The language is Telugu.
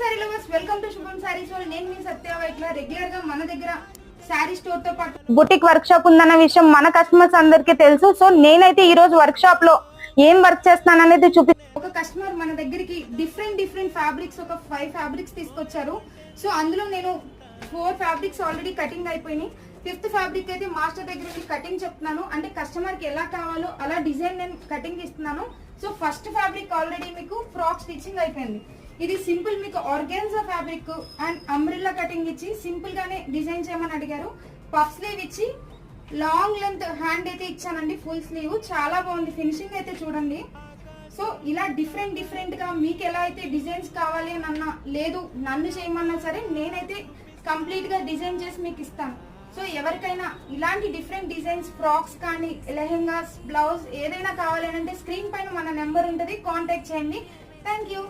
సారీ లవర్స్, వెల్కమ్ టు శుభం సారీస్ వరల్డ్. నేను మీ సత్య వైట్ల. రెగ్యులర్ గా మన దగ్గర శారీ స్టోర్ తో పాటు బుటిక్ వర్క్ షాప్ ఉందన్న విషయం మన కస్టమర్స్ అందరికీ తెలుసు. సో నేనైతే ఈ రోజు వర్క్ షాప్ లో ఏం వర్క్ చేస్తాను అనేది ఒక కస్టమర్ మన దగ్గరికి డిఫరెంట్ ఫ్యాబ్రిక్స్, ఒక 5 ఫ్యాబ్రిక్స్ తీసుకొచ్చారు. సో అందులో నేను 4 ఫ్యాబ్రిక్స్ ఆల్రెడీ కటింగ్ అయిపోయినాయి. 5th ఫ్యాబ్రిక్ అయితే మాస్టర్ దగ్గర కటింగ్ చెప్తున్నాను. అంటే కస్టమర్ కి ఎలా కావాలో అలా డిజైన్ నేను కటింగ్ ఇస్తున్నాను. సో ఫస్ట్ ఫ్యాబ్రిక్ ఆల్రెడీ మీకు ఫ్రాక్ స్టిచ్చింగ్ అయిపోయింది. ఇది సింపుల్ మీకు organza fabric and umbrella cutting ఇచ్చి సింపుల్ గానే డిజైన్ చేయమని అడిగారు. పఫ్ స్లీవ్ ఇచ్చి లాంగ్ లెంత్ హ్యాండ్ అయితే ఇచ్చానండి. ఫుల్ స్లీవ్ చాలా బాగుంది. ఫినిషింగ్ అయితే చూడండి. సో ఇలా డిఫరెంట్ గా మీకు ఎలా అయితే డిజైన్స్ కావాలి అని అన్నా, లేదు నన్ను చేయమన్నా సరే నేనైతే కంప్లీట్ గా డిజైన్ చేసి మీకు ఇస్తాను. సో ఎవరికైనా ఇలాంటి డిఫరెంట్ డిజైన్స్, ఫ్రాక్స్ కానీ లెహెంగాస్, బ్లౌజ్ ఏదైనా కావాలి అంటే స్క్రీన్ పైన మన నెంబర్ ఉంటుంది, కాంటాక్ట్ చేయండి. Thank you.